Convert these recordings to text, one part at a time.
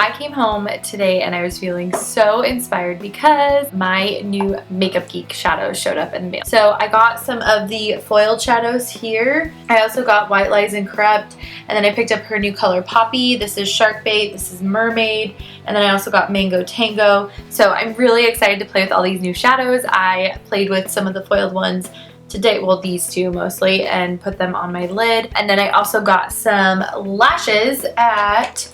I came home today and I was feeling so inspired because my new Makeup Geek shadows showed up in the mail. So I got some of the foiled shadows here. I also got White Lies and Corrupt, and then I picked up her new color Poppy. This is Shark Bait, this is Mermaid, and then I also got Mango Tango. So I'm really excited to play with all these new shadows. I played with some of the foiled ones today, well, these two mostly, and put them on my lid. And then I also got some lashes at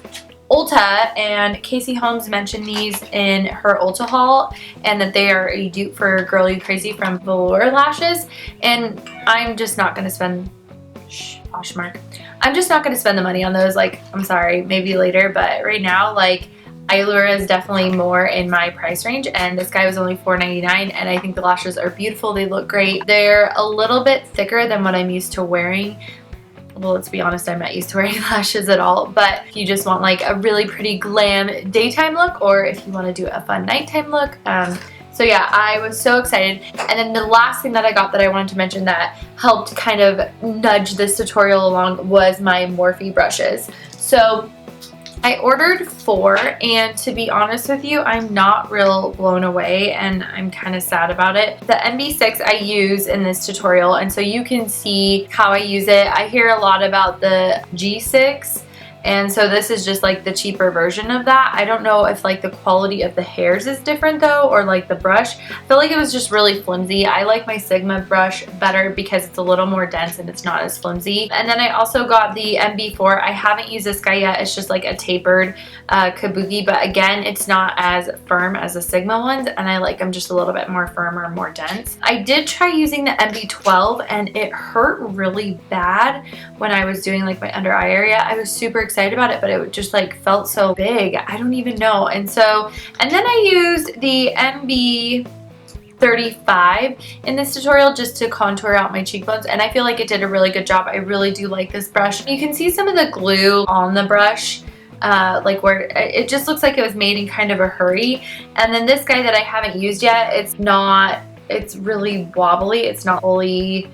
Ulta, and Casey Holmes mentioned these in her Ulta haul, and that they are a dupe for Girl You Crazy from Eyelure Lashes. And I'm just not gonna spend, Poshmark. I'm just not gonna spend the money on those. Like, I'm sorry, maybe later, but right now, like, Eyelure is definitely more in my price range, and this guy was only $4.99, and I think the lashes are beautiful. They look great. They're a little bit thicker than what I'm used to wearing. Well, let's be honest, I'm not used to wearing lashes at all, but if you just want like a really pretty glam daytime look, or if you want to do a fun nighttime look. So yeah, I was so excited. And then the last thing that I got that I wanted to mention that helped kind of nudge this tutorial along was my Morphe brushes. So I ordered 4, and to be honest with you, I'm not real blown away, and I'm kind of sad about it. The MB6 I use in this tutorial, and so you can see how I use it. I hear a lot about the G6, and so this is just like the cheaper version of that. I don't know if like the quality of the hairs is different though, or like the brush. I feel like it was just really flimsy. I like my Sigma brush better because it's a little more dense and it's not as flimsy. And then I also got the MB4. I haven't used this guy yet. It's just like a tapered kabuki, but again, it's not as firm as the Sigma ones, and I like them just a little bit more firmer, more dense. I did try using the MB12, and it hurt really bad when I was doing like my under eye area. I was super excited about it, but it just like felt so big. I don't even know. And then I used the MB35 in this tutorial just to contour out my cheekbones, and I feel like it did a really good job. I really do like this brush. You can see some of the glue on the brush, like where it just looks like it was made in kind of a hurry. And then this guy that I haven't used yet, it's really wobbly. It's not fully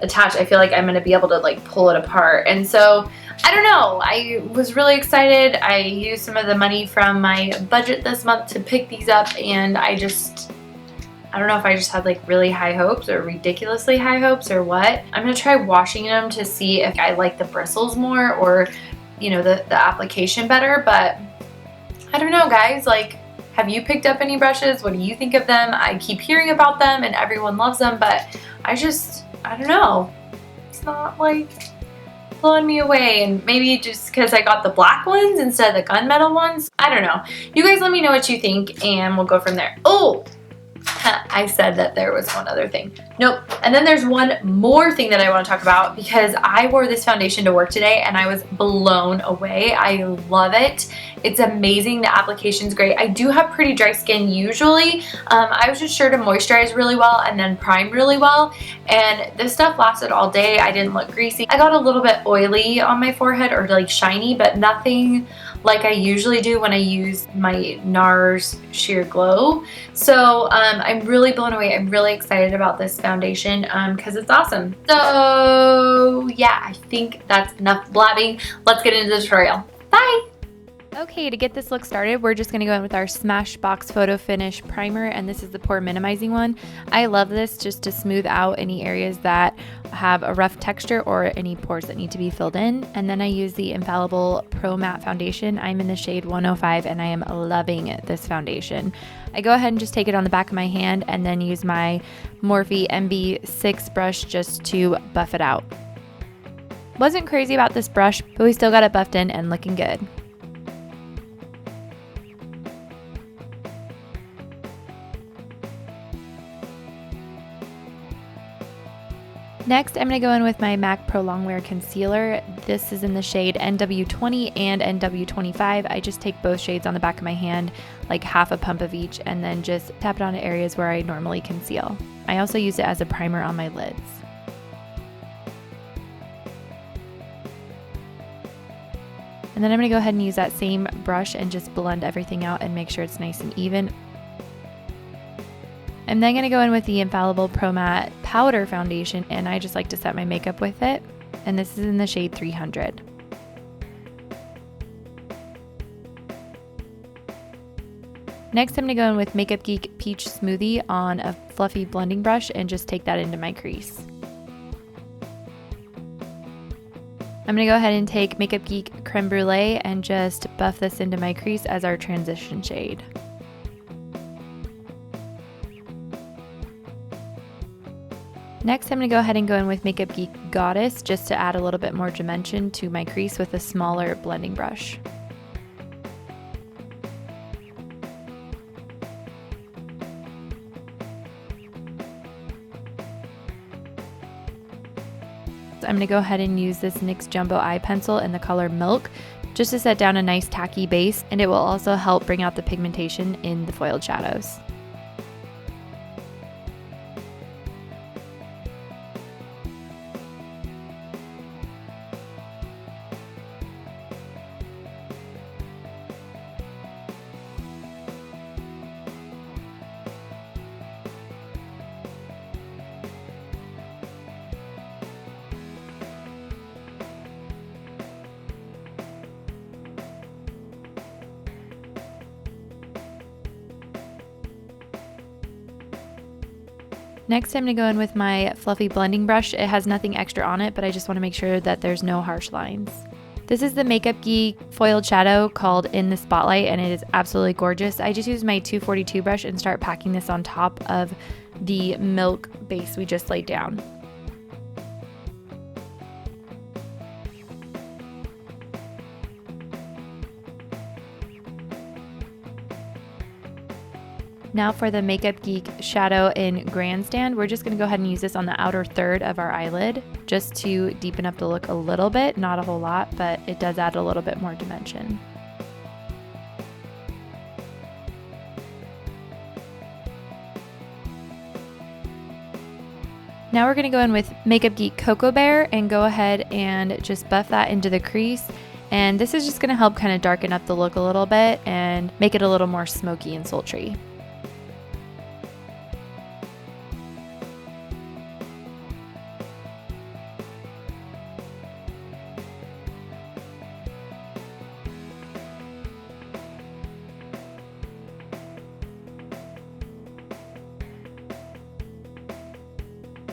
attached. I feel like I'm gonna be able to like pull it apart. And so I don't know, I was really excited. I used some of the money from my budget this month to pick these up, and I don't know if I just had like really high hopes or ridiculously high hopes or what. I'm gonna try washing them to see if I like the bristles more, or you know, the application better. But I don't know, guys, like, have you picked up any brushes? What do you think of them? I keep hearing about them and everyone loves them, but I don't know. It's not like blowing me away, and maybe just because I got the black ones instead of the gunmetal ones. I don't know. You guys let me know what you think, and we'll go from there. Oh, I said that there was one other thing. Nope. And then there's one more thing that I want to talk about, because I wore this foundation to work today and I was blown away. I love it. It's amazing. The application's great. I do have pretty dry skin usually. I was just sure to moisturize really well and then prime really well. And this stuff lasted all day. I didn't look greasy. I got a little bit oily on my forehead, or like shiny, but nothing like I usually do when I use my Nars Sheer Glow. So I'm really blown away. I'm really excited about this foundation because it's awesome. So yeah, I think that's enough blabbing. Let's get into the tutorial. Bye! Okay, to get this look started, we're just going to go in with our Smashbox Photo Finish Primer, and this is the pore minimizing one. I love this just to smooth out any areas that have a rough texture or any pores that need to be filled in. And then I use the Infallible Pro Matte Foundation. I'm in the shade 105, and I am loving this foundation. I go ahead and just take it on the back of my hand and then use my Morphe MB6 brush just to buff it out. Wasn't crazy about this brush, but we still got it buffed in and looking good. Next, I'm going to go in with my MAC Prolongwear Concealer. This is in the shade NW20 and NW25. I just take both shades on the back of my hand, like half a pump of each, and then just tap it onto areas where I normally conceal. I also use it as a primer on my lids. And then I'm going to go ahead and use that same brush and just blend everything out and make sure it's nice and even. I'm then going to go in with the Infallible Pro Matte Powder Foundation, and I just like to set my makeup with it. And this is in the shade 300. Next, I'm going to go in with Makeup Geek Peach Smoothie on a fluffy blending brush and just take that into my crease. I'm going to go ahead and take Makeup Geek Creme Brulee and just buff this into my crease as our transition shade. Next, I'm going to go ahead and go in with Makeup Geek Goddess just to add a little bit more dimension to my crease with a smaller blending brush. I'm going to go ahead and use this NYX Jumbo Eye Pencil in the color Milk just to set down a nice tacky base, and it will also help bring out the pigmentation in the foiled shadows. Next, I'm going to go in with my fluffy blending brush. It has nothing extra on it, but I just want to make sure that there's no harsh lines. This is the Makeup Geek foiled shadow called In the Spotlight, and it is absolutely gorgeous. I just use my 242 brush and start packing this on top of the milk base we just laid down. Now for the Makeup Geek shadow in Grandstand, we're just going to go ahead and use this on the outer third of our eyelid just to deepen up the look a little bit, not a whole lot, but it does add a little bit more dimension. Now we're going to go in with Makeup Geek Cocoa Bear and go ahead and just buff that into the crease. And this is just going to help kind of darken up the look a little bit and make it a little more smoky and sultry.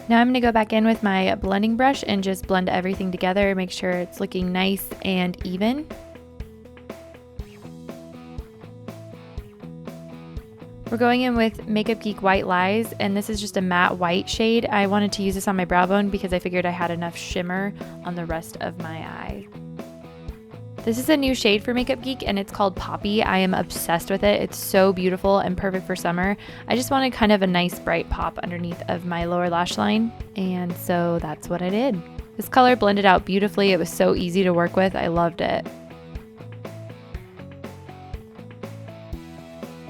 Now I'm going to go back in with my blending brush and just blend everything together, make sure it's looking nice and even. We're going in with Makeup Geek White Lies, and this is just a matte white shade. I wanted to use this on my brow bone because I figured I had enough shimmer on the rest of my eye. This is a new shade for Makeup Geek and it's called Poppy. I am obsessed with it. It's so beautiful and perfect for summer. I just wanted kind of a nice bright pop underneath of my lower lash line, and so that's what I did. This color blended out beautifully. It was so easy to work with. I loved it.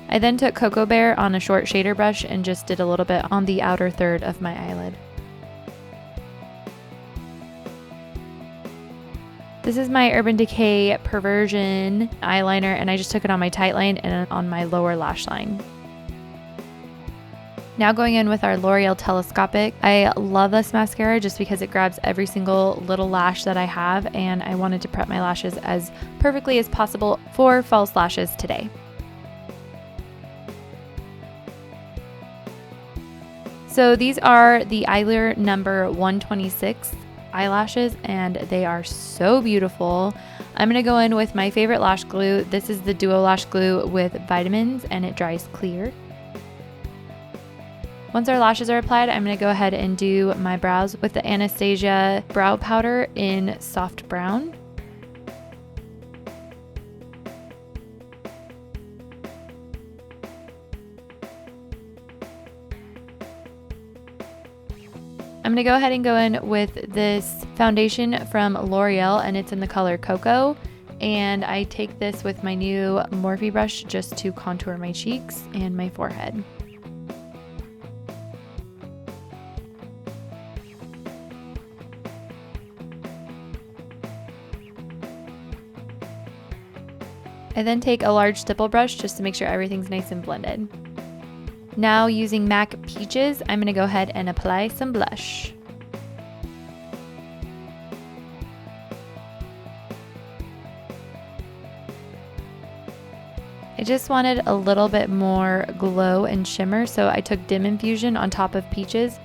I then took Cocoa Bear on a short shader brush and just did a little bit on the outer third of my eyelid. This is my Urban Decay Perversion Eyeliner, and I just took it on my tight line and on my lower lash line. Now going in with our L'Oreal Telescopic. I love this mascara just because it grabs every single little lash that I have, and I wanted to prep my lashes as perfectly as possible for false lashes today. So these are the Eyelure number 126 eyelashes, and they are so beautiful. I'm going to go in with my favorite lash glue. This is the Duo Lash Glue with vitamins, and it dries clear. Once our lashes are applied, I'm going to go ahead and do my brows with the Anastasia brow powder in soft brown. I'm going to go ahead and go in with this foundation from L'Oreal, and it's in the color Cocoa. And I take this with my new Morphe brush just to contour my cheeks and my forehead. I then take a large stipple brush just to make sure everything's nice and blended. Now using MAC Peaches, I'm going to go ahead and apply some blush. I just wanted a little bit more glow and shimmer, so I took Dim Infusion on top of Peaches.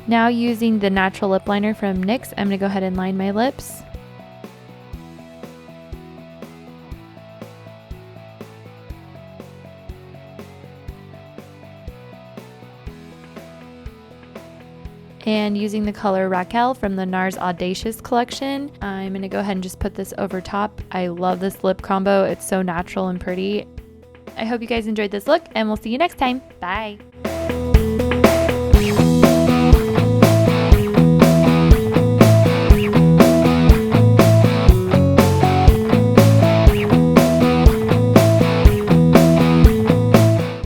Now using the Natural Lip Liner from NYX, I'm going to go ahead and line my lips. And using the color Raquel from the Nars Audacious collection, I'm going to go ahead and just put this over top. I love this lip combo. It's so natural and pretty. I hope you guys enjoyed this look, and we'll see you next time. Bye!